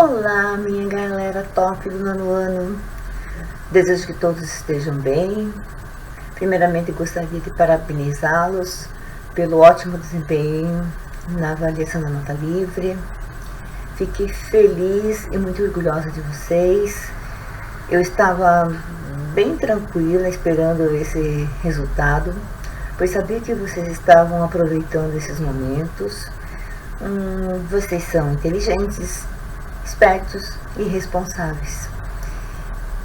Olá, minha galera top do nono ano. Desejo que todos estejam bem. Primeiramente, gostaria de parabenizá-los pelo ótimo desempenho na avaliação da nota livre. Fiquei feliz e muito orgulhosa de vocês. Eu estava bem tranquila esperando esse resultado, pois sabia que vocês estavam aproveitando esses momentos. Vocês são inteligentes, espertos e responsáveis.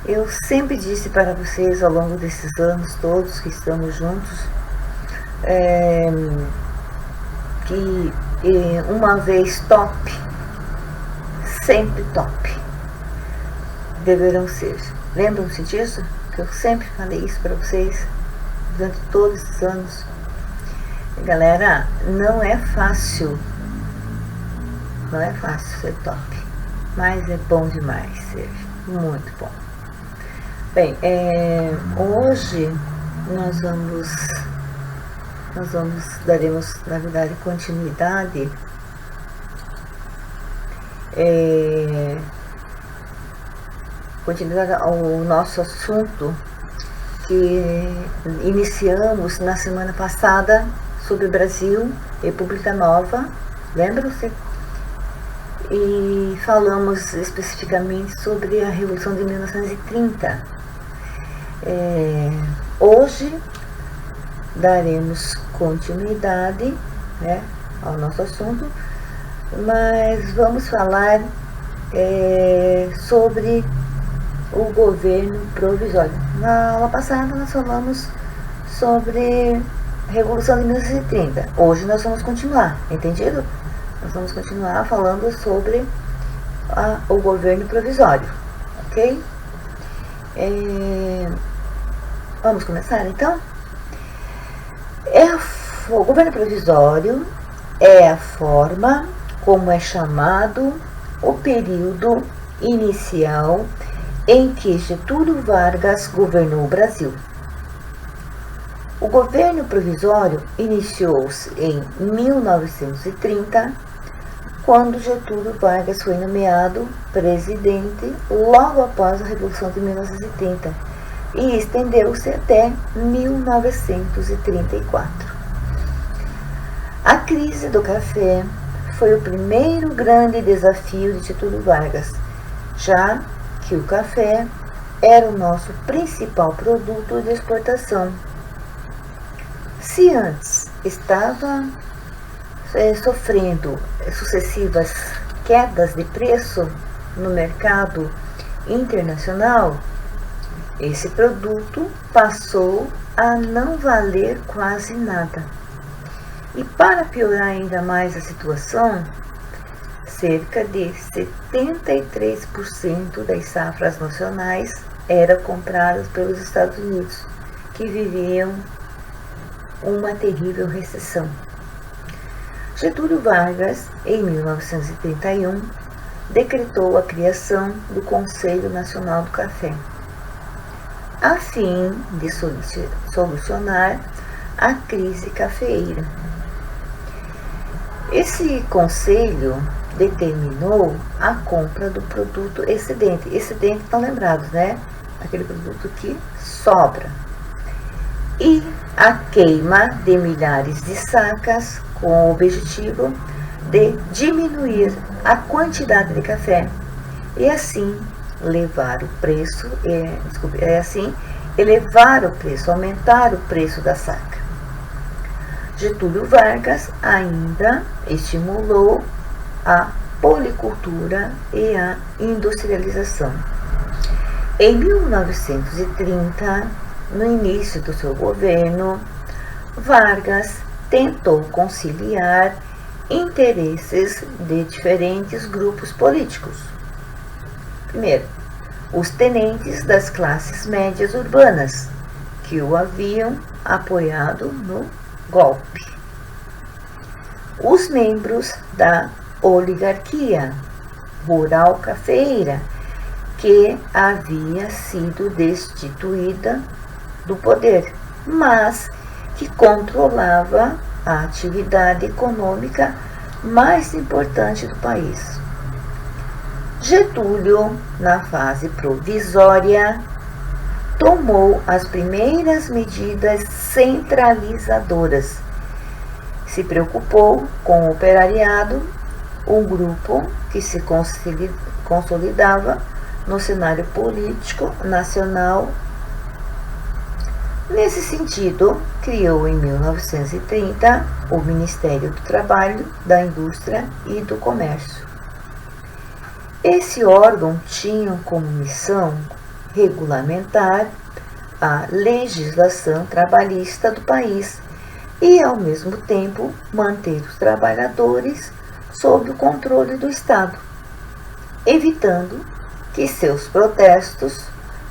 Eu sempre disse para vocês ao longo desses anos todos que estamos juntos, que uma vez top, sempre top, deverão ser. Lembram-se disso? Que eu sempre falei isso para vocês durante todos esses anos. Galera, não é fácil ser top, mas é bom demais ser, muito bom. Bem, hoje daremos, na verdade, continuidade ao nosso assunto que iniciamos na semana passada sobre Brasil, República Nova, lembram-se? E falamos especificamente sobre a Revolução de 1930. Hoje daremos continuidade, ao nosso assunto, mas vamos falar sobre o governo provisório. Na aula passada nós falamos sobre a Revolução de 1930. Hoje nós vamos continuar, entendido? Nós vamos continuar falando sobre o governo provisório, ok? Vamos começar então? O governo provisório é a forma como é chamado o período inicial em que Getúlio Vargas governou o Brasil. O governo provisório iniciou-se em 1930, quando Getúlio Vargas foi nomeado presidente logo após a Revolução de 1930 e estendeu-se até 1934. A crise do café foi o primeiro grande desafio de Getúlio Vargas, já que o café era o nosso principal produto de exportação. Se antes estava sofrendo sucessivas quedas de preço no mercado internacional, esse produto passou a não valer quase nada. E para piorar ainda mais a situação, cerca de 73% das safras nacionais eram compradas pelos Estados Unidos, que viviam uma terrível recessão. Getúlio Vargas, em 1931, decretou a criação do Conselho Nacional do Café, a fim de solucionar a crise cafeeira. Esse conselho determinou a compra do produto excedente. Excedente, estão lembrados, né? Aquele produto que sobra. E a queima de milhares de sacas com o objetivo de diminuir a quantidade de café e assim elevar o preço, aumentar o preço da saca. Getúlio Vargas ainda estimulou a policultura e a industrialização. Em 1930, no início do seu governo, Vargas tentou conciliar interesses de diferentes grupos políticos. Primeiro, os tenentes das classes médias urbanas, que o haviam apoiado no golpe. Os membros da oligarquia rural cafeeira, que havia sido destituída do poder, mas que controlava a atividade econômica mais importante do país. Getúlio, na fase provisória, tomou as primeiras medidas centralizadoras. Se preocupou com o operariado, um grupo que se consolidava no cenário político nacional. Nesse sentido, criou em 1930 o Ministério do Trabalho, da Indústria e do Comércio. Esse órgão tinha como missão regulamentar a legislação trabalhista do país e, ao mesmo tempo, manter os trabalhadores sob o controle do Estado, evitando que seus protestos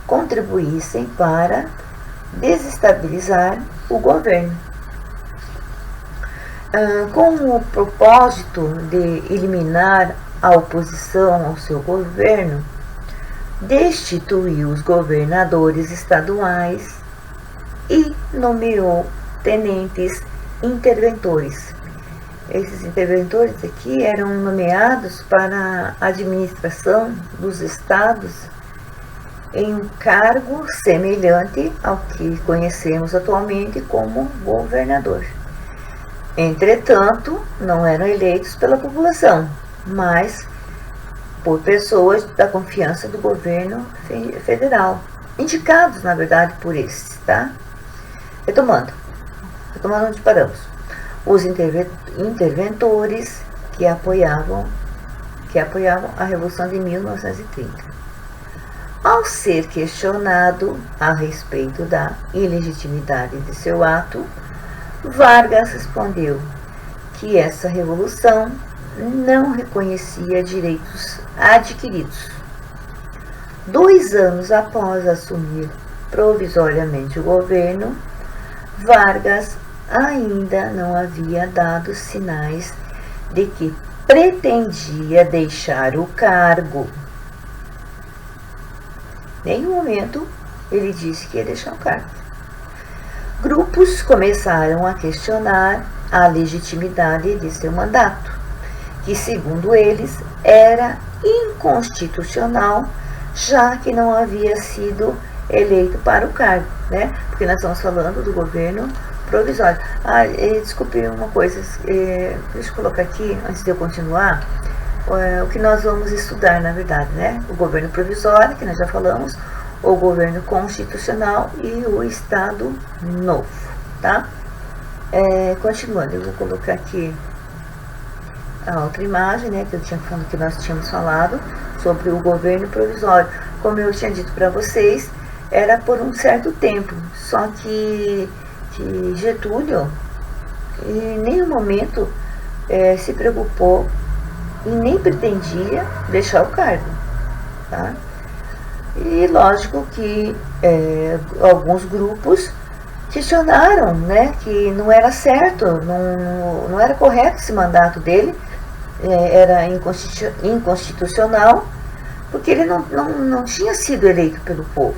contribuíssem para desestabilizar o governo. Com o propósito de eliminar a oposição ao seu governo, destituiu os governadores estaduais e nomeou tenentes interventores. Esses interventores aqui eram nomeados para a administração dos estados em um cargo semelhante ao que conhecemos atualmente como governador. Entretanto, não eram eleitos pela população, mas por pessoas da confiança do governo federal, indicados, na verdade, por esses, tá? Retomando onde paramos. Os interventores que apoiavam a Revolução de 1930. Ao ser questionado a respeito da ilegitimidade de seu ato, Vargas respondeu que essa revolução não reconhecia direitos adquiridos. 2 anos após assumir provisoriamente o governo, Vargas ainda não havia dado sinais de que pretendia deixar o cargo. Em nenhum momento ele disse que ia deixar o cargo. Grupos começaram a questionar a legitimidade de seu mandato, que, segundo eles, era inconstitucional, já que não havia sido eleito para o cargo, né? Porque nós estamos falando do governo provisório. Desculpe uma coisa, deixa eu colocar aqui, antes de eu continuar, o que nós vamos estudar, na verdade, né? O governo provisório, que nós já falamos, o governo constitucional e o Estado Novo, tá? Continuando, eu vou colocar aqui a outra imagem, né, que nós tínhamos falado sobre o governo provisório. Como eu tinha dito para vocês, era por um certo tempo, só que Getúlio em nenhum momento se preocupou e nem pretendia deixar o cargo, tá? E lógico que alguns grupos questionaram, né, que não era certo, não era correto esse mandato dele, era inconstitucional, porque ele não tinha sido eleito pelo povo.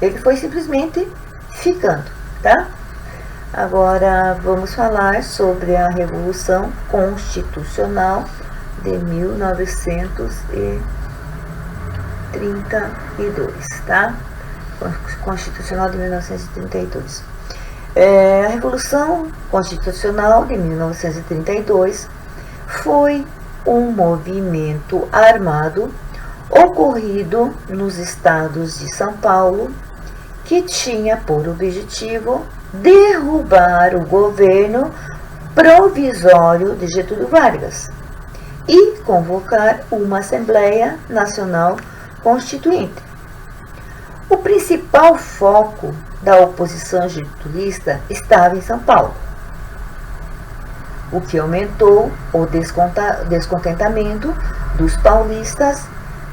Ele foi simplesmente ficando, tá? Agora vamos falar sobre a Revolução Constitucional de 1932, tá? Constitucional de 1932. A Revolução Constitucional de 1932 foi um movimento armado ocorrido nos estados de São Paulo, que tinha por objetivo derrubar o governo provisório de Getúlio Vargas e convocar uma Assembleia Nacional Constituinte. O principal foco da oposição getulista estava em São Paulo, o que aumentou o descontentamento dos paulistas.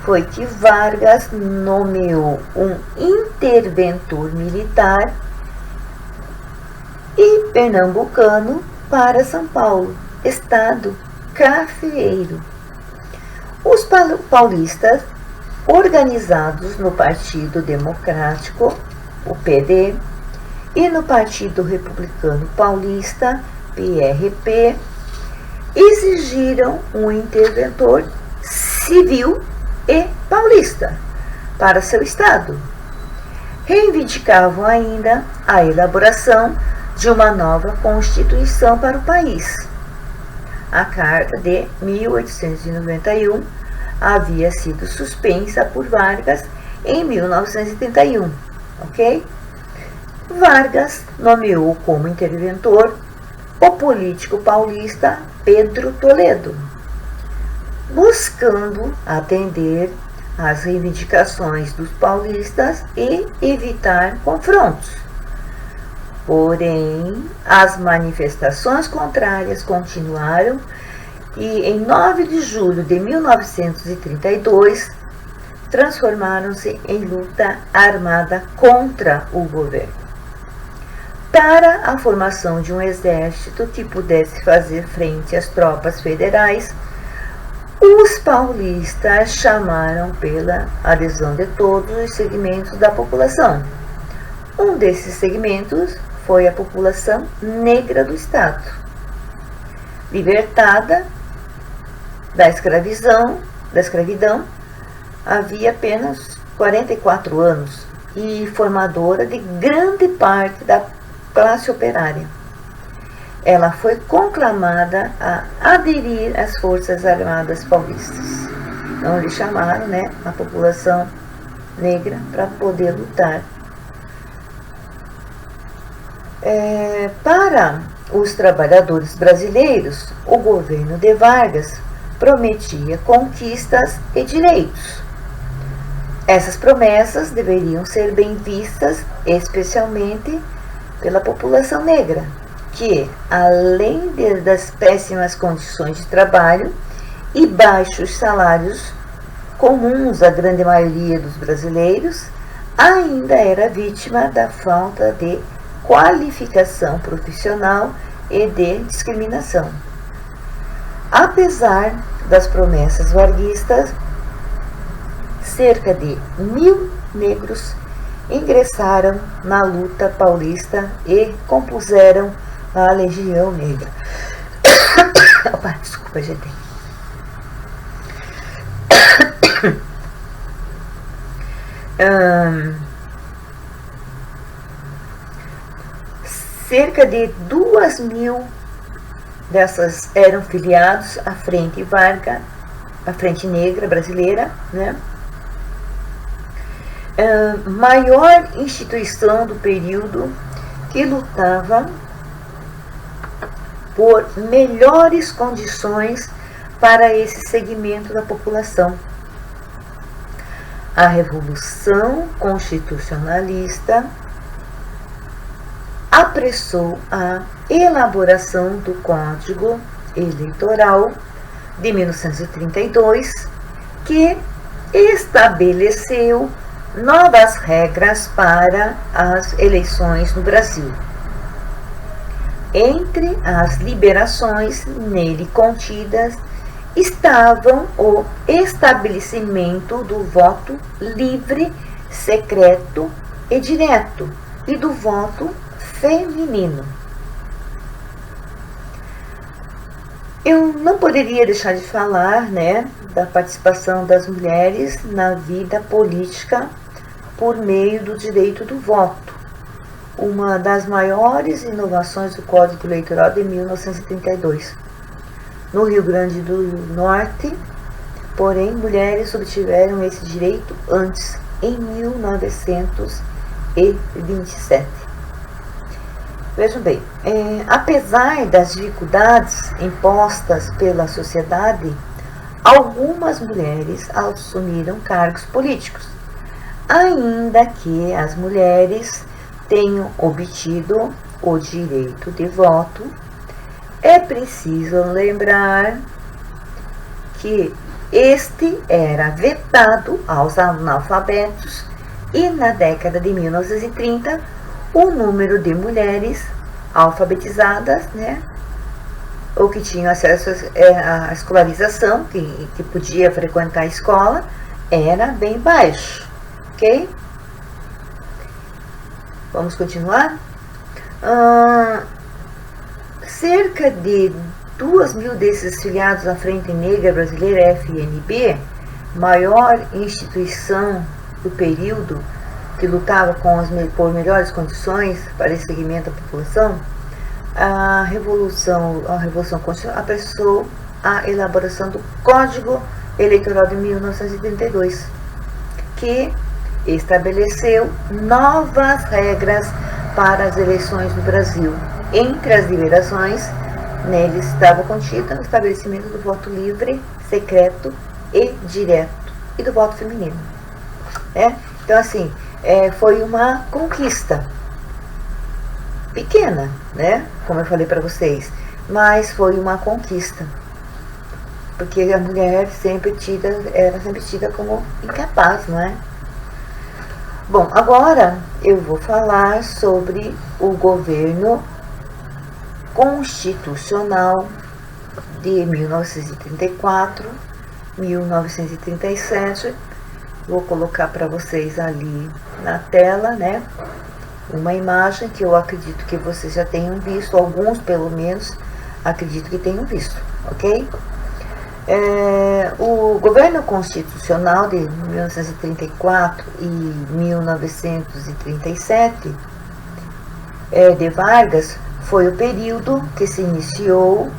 Foi que Vargas nomeou um interventor militar e pernambucano para São Paulo, estado cafeeiro. Os paulistas, organizados no Partido Democrático, o PD, e no Partido Republicano Paulista, PRP, exigiram um interventor civil e paulista para seu estado. Reivindicavam ainda a elaboração de uma nova Constituição para o país. A Carta de 1891 havia sido suspensa por Vargas em 1931, ok? Vargas nomeou como interventor o político paulista Pedro Toledo, buscando atender às reivindicações dos paulistas e evitar confrontos. Porém, as manifestações contrárias continuaram e, em 9 de julho de 1932, transformaram-se em luta armada contra o governo. Para a formação de um exército que pudesse fazer frente às tropas federais, os paulistas chamaram pela adesão de todos os segmentos da população. Um desses segmentos foi a população negra do estado, libertada da escravidão havia apenas 44 anos e formadora de grande parte da classe operária. Ela foi conclamada a aderir às Forças Armadas Paulistas. Então, eles chamaram, a população negra para poder lutar. Para os trabalhadores brasileiros, o governo de Vargas prometia conquistas e direitos. Essas promessas deveriam ser bem vistas, especialmente pela população negra, que, além das péssimas condições de trabalho e baixos salários comuns à grande maioria dos brasileiros, ainda era vítima da falta de qualificação profissional e de discriminação. Apesar das promessas varguistas, cerca de 1.000 negros ingressaram na luta paulista e compuseram a Legião Negra. Opa, desculpa, gente. Cerca de 2.000 dessas eram filiados à Frente Vargas, a Frente Negra Brasileira, maior instituição do período que lutava por melhores condições para esse segmento da população. A Revolução Constitucionalista apressou a elaboração do Código Eleitoral de 1932, que estabeleceu novas regras para as eleições no Brasil. Entre as liberações nele contidas estavam o estabelecimento do voto livre, secreto e direto e do voto feminino. Eu não poderia deixar de falar, da participação das mulheres na vida política por meio do direito do voto, uma das maiores inovações do Código Eleitoral de 1932. No Rio Grande do Norte, porém, mulheres obtiveram esse direito antes, em 1927. Vejam bem, apesar das dificuldades impostas pela sociedade, algumas mulheres assumiram cargos políticos. Ainda que as mulheres tenham obtido o direito de voto, é preciso lembrar que este era vetado aos analfabetos e na década de 1930 o número de mulheres alfabetizadas, ou que tinham acesso à escolarização, que podia frequentar a escola, era bem baixo, ok? Vamos continuar? Cerca de 2.000 desses filiados à Frente Negra Brasileira, FNB, maior instituição do período que lutava por melhores condições para esse segmento da população, a Revolução Constitucional apressou a elaboração do Código Eleitoral de 1932, que estabeleceu novas regras para as eleições no Brasil. Entre as liberações, nele estava contido o estabelecimento do voto livre, secreto e direto e do voto feminino. Então, assim, foi uma conquista pequena, como eu falei para vocês, mas foi uma conquista, porque a mulher era sempre tida como incapaz, não é? Bom, agora eu vou falar sobre o governo constitucional de 1934, 1937. Vou colocar para vocês ali na tela, uma imagem que eu acredito que vocês já tenham visto, alguns pelo menos acredito que tenham visto, ok? O governo constitucional de 1934 e 1937 de Vargas foi o período que se iniciou,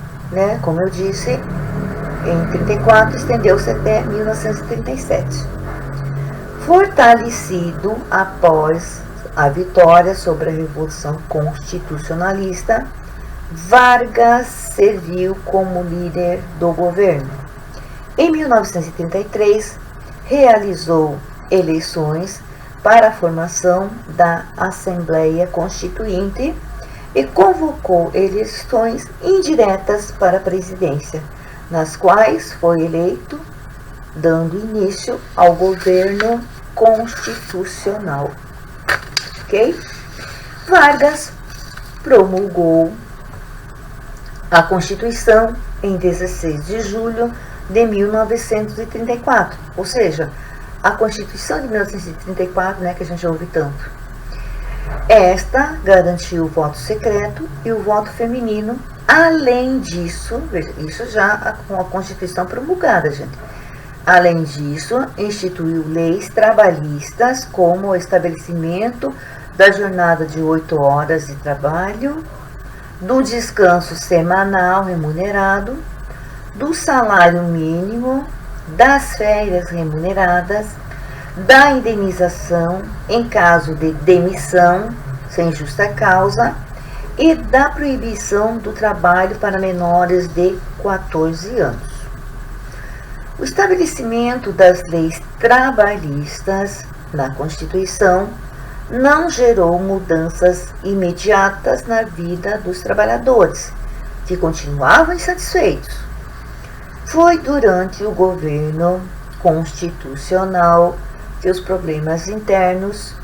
como eu disse, em 34, estendeu-se até 1937. Fortalecido após a vitória sobre a Revolução Constitucionalista, Vargas serviu como líder do governo. Em 1933, realizou eleições para a formação da Assembleia Constituinte e convocou eleições indiretas para a presidência, nas quais foi eleito, dando início ao governo constitucional. Ok? Vargas promulgou a Constituição em 16 de julho de 1934, ou seja, a Constituição de 1934, que a gente ouve tanto. Esta garantiu o voto secreto e o voto feminino. Além disso, isso já com a Constituição promulgada, gente. Além disso, instituiu leis trabalhistas, como o estabelecimento da jornada de 8 horas de trabalho, do descanso semanal remunerado, do salário mínimo, das férias remuneradas, da indenização em caso de demissão sem justa causa e da proibição do trabalho para menores de 14 anos. O estabelecimento das leis trabalhistas na Constituição não gerou mudanças imediatas na vida dos trabalhadores, que continuavam insatisfeitos. Foi durante o governo constitucional que os problemas internos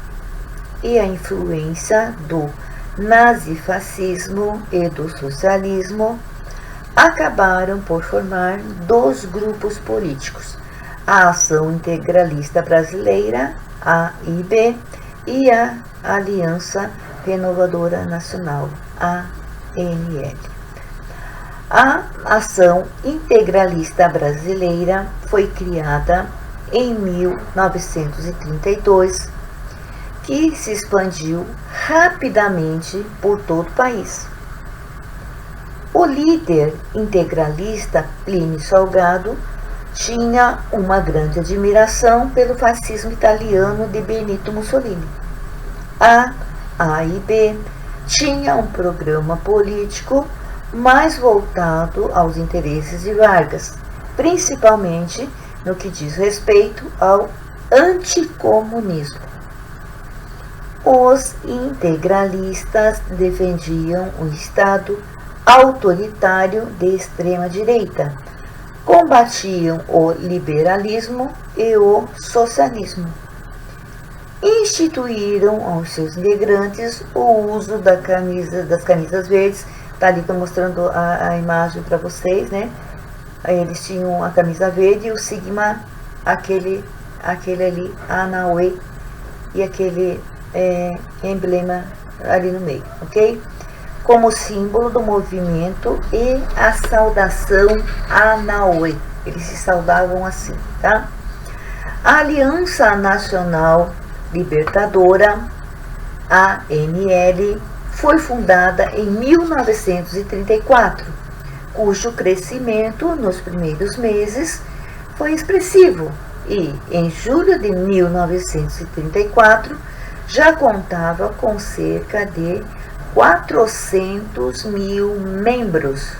e a influência do nazifascismo e do socialismo acabaram por formar 2 grupos políticos: a Ação Integralista Brasileira, AIB, e a Aliança Renovadora Nacional, ANL. A Ação Integralista Brasileira foi criada em 1932, que se expandiu rapidamente por todo o país. O líder integralista Plínio Salgado tinha uma grande admiração pelo fascismo italiano de Benito Mussolini. A AIB tinha um programa político mais voltado aos interesses de Vargas, principalmente no que diz respeito ao anticomunismo. Os integralistas defendiam o Estado autoritário de extrema-direita, combatiam o liberalismo e o socialismo. Instituíram aos seus integrantes o uso das camisas verdes. Tá ali, estou mostrando a imagem para vocês, Eles tinham a camisa verde e o sigma, aquele ali, Anauê, e aquele emblema ali no meio, ok? Como símbolo do movimento e a saudação Anauê. Eles se saudavam assim, tá? A Aliança Nacional Libertadora, ANL, foi fundada em 1934, cujo crescimento nos primeiros meses foi expressivo e, em julho de 1934, já contava com cerca de 400 mil membros.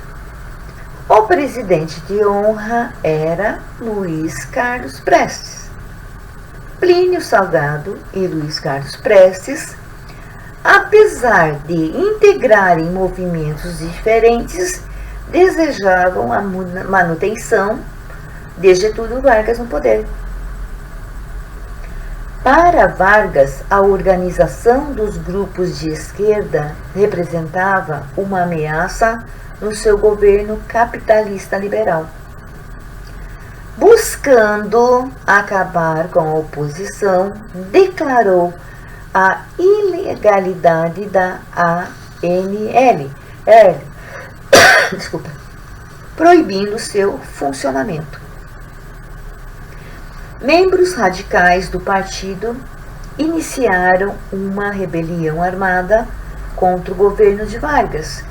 O presidente de honra era Luiz Carlos Prestes. Plínio Salgado e Luiz Carlos Prestes, apesar de integrarem movimentos diferentes, desejavam a manutenção de Getúlio Vargas no poder. Para Vargas, a organização dos grupos de esquerda representava uma ameaça no seu governo capitalista liberal. Buscando acabar com a oposição, declarou a ilegalidade da ANL, proibindo seu funcionamento. Membros radicais do partido iniciaram uma rebelião armada contra o governo de Vargas,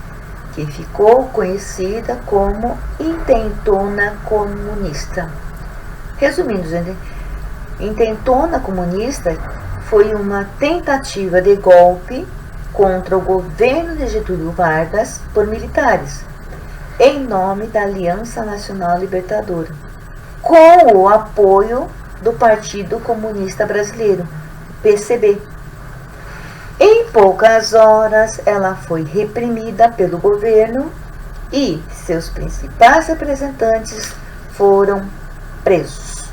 que ficou conhecida como Intentona Comunista. Resumindo, gente, Intentona Comunista foi uma tentativa de golpe contra o governo de Getúlio Vargas por militares, em nome da Aliança Nacional Libertadora, com o apoio do Partido Comunista Brasileiro, PCB. Em poucas horas, ela foi reprimida pelo governo e seus principais representantes foram presos.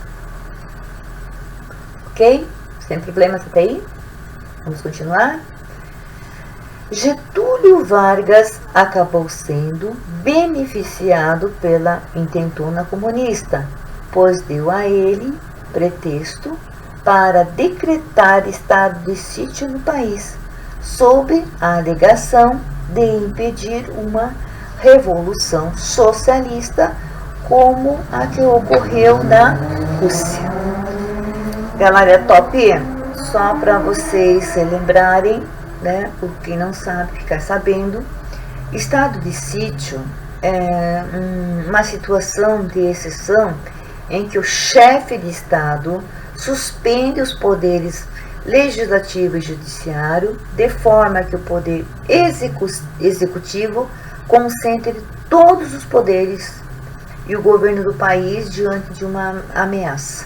Ok? Sem problemas até aí? Vamos continuar? Getúlio Vargas acabou sendo beneficiado pela Intentona Comunista, pois deu a ele pretexto para decretar estado de sítio no país, sob a alegação de impedir uma revolução socialista como a que ocorreu na Rússia. Galera, top, só para vocês se lembrarem, né, por quem não sabe, ficar sabendo, estado de sítio é uma situação de exceção em que o chefe de Estado suspende os poderes legislativo e judiciário, de forma que o poder executivo concentre todos os poderes e o governo do país diante de uma ameaça.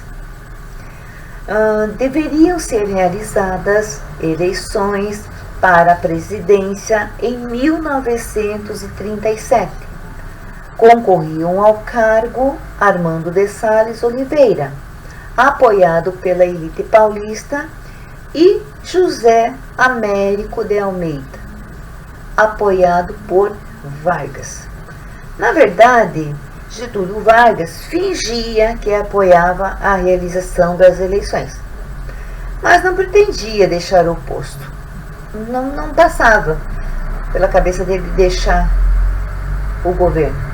Deveriam ser realizadas eleições para a presidência em 1937. Concorriam ao cargo Armando de Sales Oliveira, apoiado pela elite paulista, e José Américo de Almeida, apoiado por Vargas. Na verdade, Getúlio Vargas fingia que apoiava a realização das eleições, mas não pretendia deixar o posto. Não passava pela cabeça dele deixar o governo.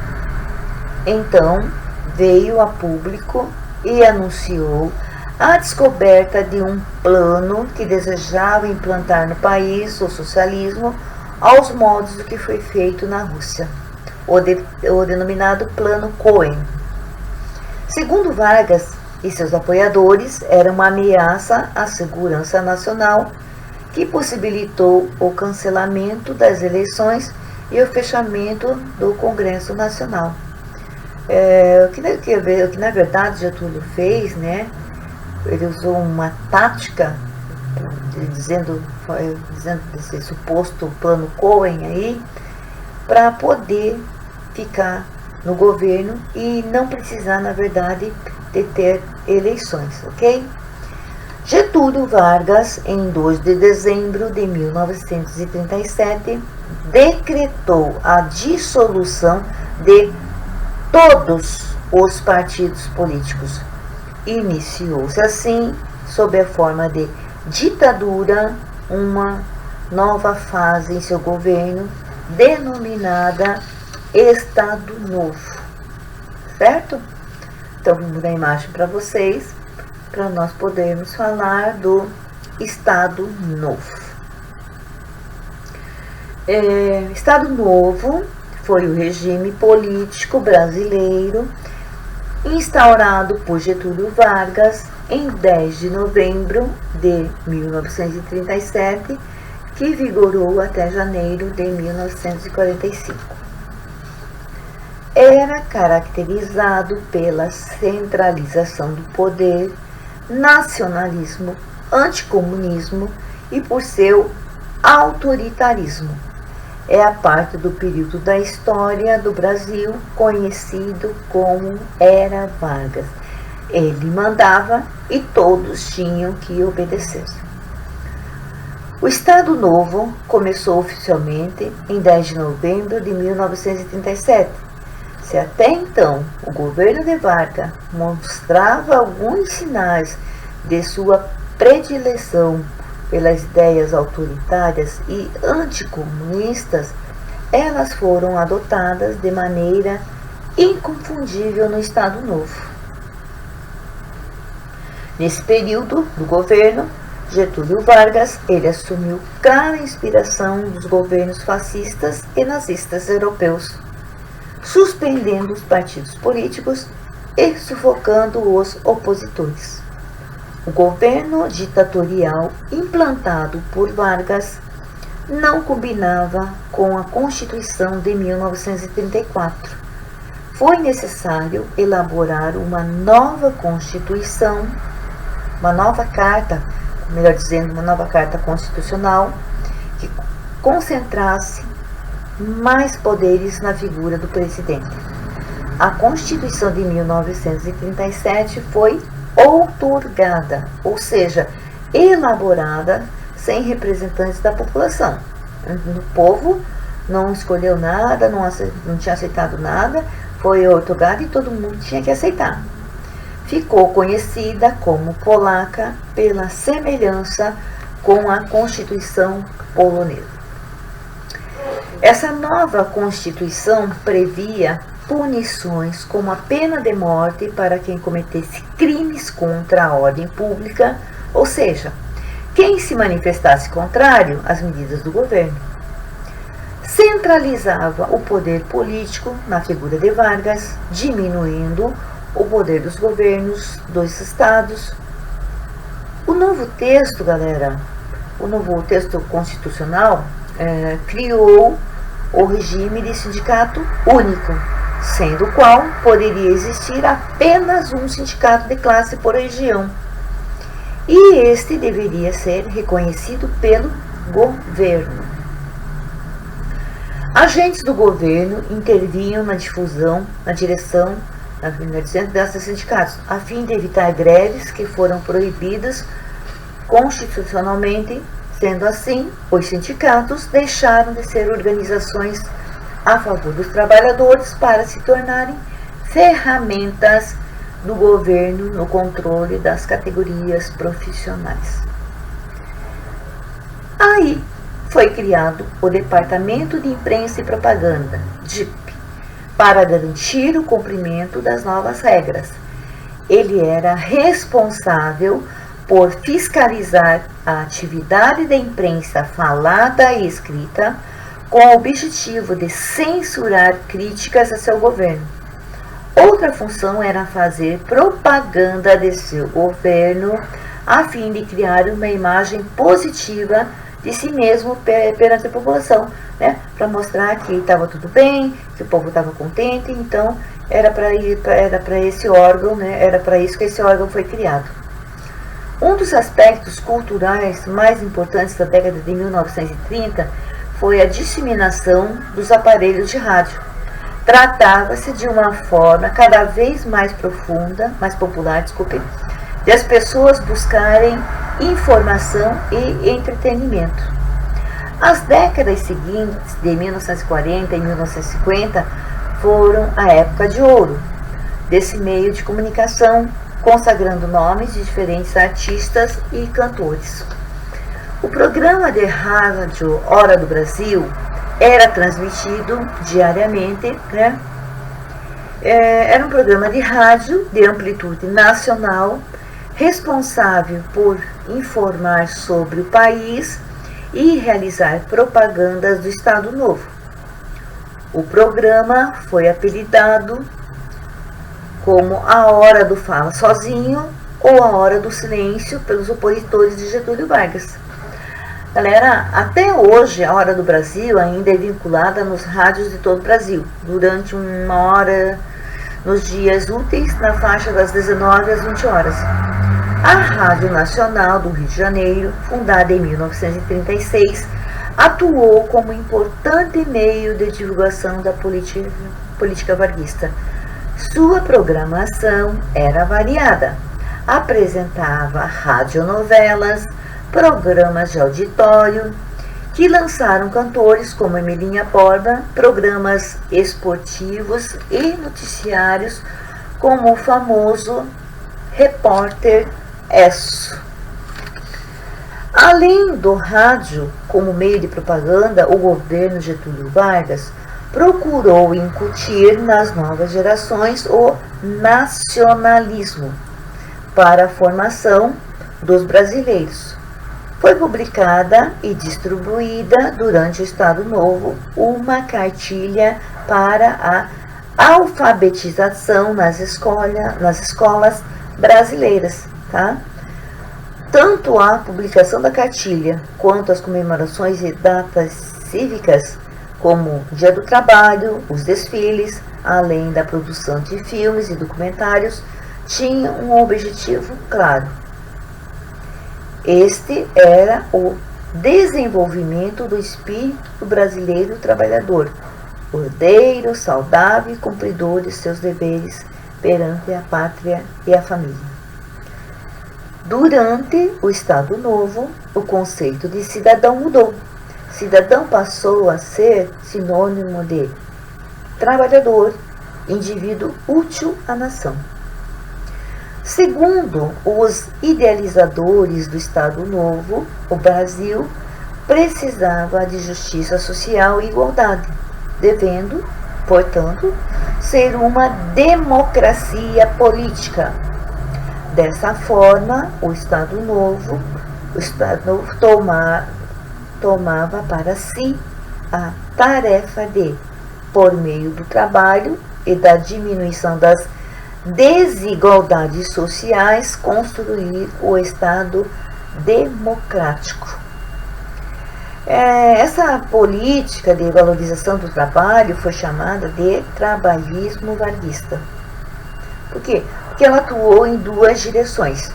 Então, veio a público e anunciou a descoberta de um plano que desejava implantar no país o socialismo aos modos do que foi feito na Rússia, o denominado Plano Cohen. Segundo Vargas e seus apoiadores, era uma ameaça à segurança nacional que possibilitou o cancelamento das eleições e o fechamento do Congresso Nacional. O que na verdade Getúlio fez, né? Ele usou uma tática, dizendo desse suposto plano Cohen aí, para poder ficar no governo e não precisar, na verdade, de ter eleições, ok? Getúlio Vargas, em 2 de dezembro de 1937, decretou a dissolução de todos os partidos políticos. Iniciou-se assim, sob a forma de ditadura, uma nova fase em seu governo, denominada Estado Novo. Certo? Então, vou mudar a imagem para vocês. para nós podermos falar do Estado Novo. Estado Novo foi o regime político brasileiro instaurado por Getúlio Vargas em 10 de novembro de 1937, que vigorou até janeiro de 1945. Era caracterizado pela centralização do poder, nacionalismo, anticomunismo e por seu autoritarismo. É a parte do período da história do Brasil conhecido como Era Vargas. Ele mandava e todos tinham que obedecer. O Estado Novo começou oficialmente em 10 de novembro de 1937. Se até então o governo de Vargas mostrava alguns sinais de sua predileção pelas ideias autoritárias e anticomunistas, elas foram adotadas de maneira inconfundível no Estado Novo. Nesse período do governo, Getúlio Vargas, ele assumiu clara inspiração dos governos fascistas e nazistas europeus, suspendendo os partidos políticos e sufocando os opositores. O governo ditatorial implantado por Vargas não combinava com a Constituição de 1934. Foi necessário elaborar uma nova Constituição, uma nova carta, melhor dizendo, uma nova carta constitucional que concentrasse mais poderes na figura do presidente. A Constituição de 1937 foi outorgada, ou seja, elaborada sem representantes da população. O povo não escolheu nada, não tinha aceitado nada, foi outorgada e todo mundo tinha que aceitar. Ficou conhecida como polaca pela semelhança com a Constituição polonesa. Essa nova Constituição previa punições como a pena de morte para quem cometesse crimes contra a ordem pública, ou seja, quem se manifestasse contrário às medidas do governo. Centralizava o poder político na figura de Vargas, diminuindo o poder dos governos dos estados. O novo texto, galera, o novo texto constitucional criou o regime de sindicato único, sendo o qual poderia existir apenas um sindicato de classe por região. E este deveria ser reconhecido pelo governo. Agentes do governo intervinham na direção desses sindicatos, a fim de evitar greves que foram proibidas constitucionalmente. Sendo assim, os sindicatos deixaram de ser organizações a favor dos trabalhadores para se tornarem ferramentas do governo no controle das categorias profissionais. Aí foi criado o Departamento de Imprensa e Propaganda, DIP, para garantir o cumprimento das novas regras. Ele era responsável por fiscalizar a atividade da imprensa falada e escrita, com o objetivo de censurar críticas a seu governo. Outra função era fazer propaganda de seu governo, a fim de criar uma imagem positiva de si mesmo perante a população, né? Para mostrar que estava tudo bem, que o povo estava contente. Então era para esse órgão, né? Era para isso que esse órgão foi criado. Um dos aspectos culturais mais importantes da década de 1930 foi a disseminação dos aparelhos de rádio. Tratava-se de uma forma cada vez mais profunda, mais popular, de as pessoas buscarem informação e entretenimento. As décadas seguintes, de 1940 e 1950, foram a época de ouro desse meio de comunicação, consagrando nomes de diferentes artistas e cantores. O programa de rádio Hora do Brasil era transmitido diariamente, né? Era um programa de rádio de amplitude nacional, responsável por informar sobre o país e realizar propagandas do Estado Novo. O programa foi apelidado como A Hora do Fala Sozinho ou A Hora do Silêncio pelos opositores de Getúlio Vargas. Galera, até hoje a Hora do Brasil ainda é vinculada nos rádios de todo o Brasil, durante 1 hora nos dias úteis, na faixa das 19 às 20 horas. A Rádio Nacional do Rio de Janeiro, fundada em 1936, atuou como importante meio de divulgação da política varguista. Sua programação era variada. Apresentava radionovelas, programas de auditório, que lançaram cantores como Emilinha Borba, programas esportivos e noticiários como o famoso Repórter Esso. Além do rádio como meio de propaganda, o governo Getúlio Vargas procurou incutir nas novas gerações o nacionalismo para a formação dos brasileiros. Foi publicada e distribuída durante o Estado Novo uma cartilha para a alfabetização nas escolas brasileiras, tá? Tanto a publicação da cartilha quanto as comemorações e datas cívicas, como o Dia do Trabalho, os desfiles, além da produção de filmes e documentários, tinham um objetivo claro. Este era o desenvolvimento do espírito brasileiro trabalhador, ordeiro, saudável e cumpridor de seus deveres perante a pátria e a família. Durante o Estado Novo, o conceito de cidadão mudou. Cidadão passou a ser sinônimo de trabalhador, indivíduo útil à nação. Segundo os idealizadores do Estado Novo, o Brasil precisava de justiça social e igualdade, devendo, portanto, ser uma democracia política. Dessa forma, o Estado Novo tomava para si a tarefa de, por meio do trabalho e da diminuição das desigualdades sociais, construir o Estado democrático. Essa política de valorização do trabalho foi chamada de trabalhismo varguista. Por quê? Porque ela atuou em duas direções.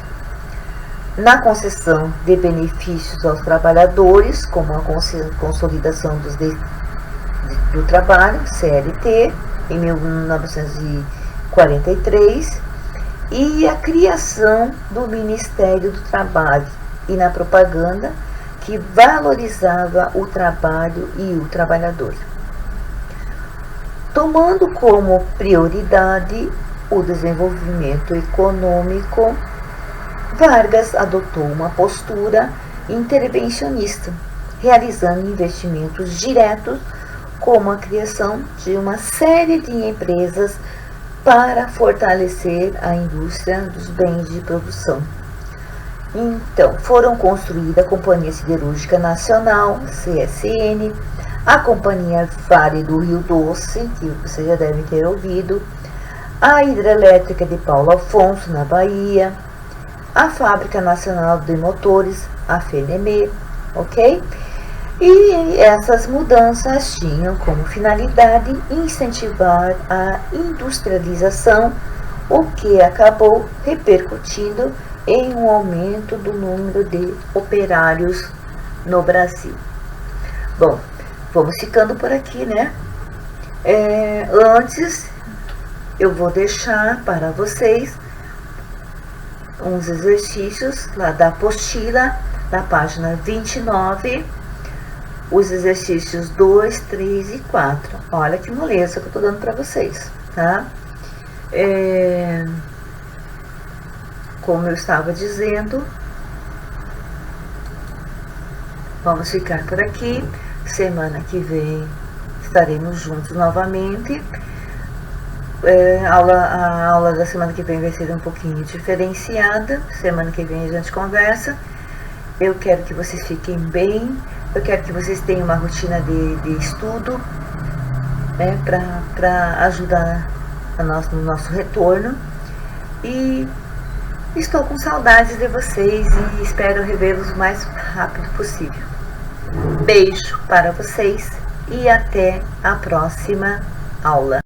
Na concessão de benefícios aos trabalhadores, como a consolidação do trabalho, CLT, em 1943, e a criação do Ministério do Trabalho, e na propaganda que valorizava o trabalho e o trabalhador. Tomando como prioridade o desenvolvimento econômico, Vargas adotou uma postura intervencionista, realizando investimentos diretos, como a criação de uma série de empresas para fortalecer a indústria dos bens de produção. Então, foram construídas a Companhia Siderúrgica Nacional, CSN, a Companhia Vale do Rio Doce, que vocês já devem ter ouvido, a Hidrelétrica de Paulo Afonso, na Bahia, a Fábrica Nacional de Motores, a FNM, ok? E essas mudanças tinham como finalidade incentivar a industrialização, o que acabou repercutindo em um aumento do número de operários no Brasil. Bom, vamos ficando por aqui, né? Antes, eu vou deixar para vocês uns exercícios lá da apostila, da página 29, os exercícios 2, 3 e 4. Olha que moleza que eu tô dando para vocês, tá? Como eu estava dizendo, vamos ficar por aqui. Semana que vem estaremos juntos novamente. A aula da semana que vem vai ser um pouquinho diferenciada. Semana que vem a gente conversa. Eu quero que vocês fiquem bem. Eu quero que vocês tenham uma rotina de estudo, né, para ajudar no nosso retorno. E estou com saudades de vocês e espero revê-los o mais rápido possível. Beijo para vocês e até a próxima aula.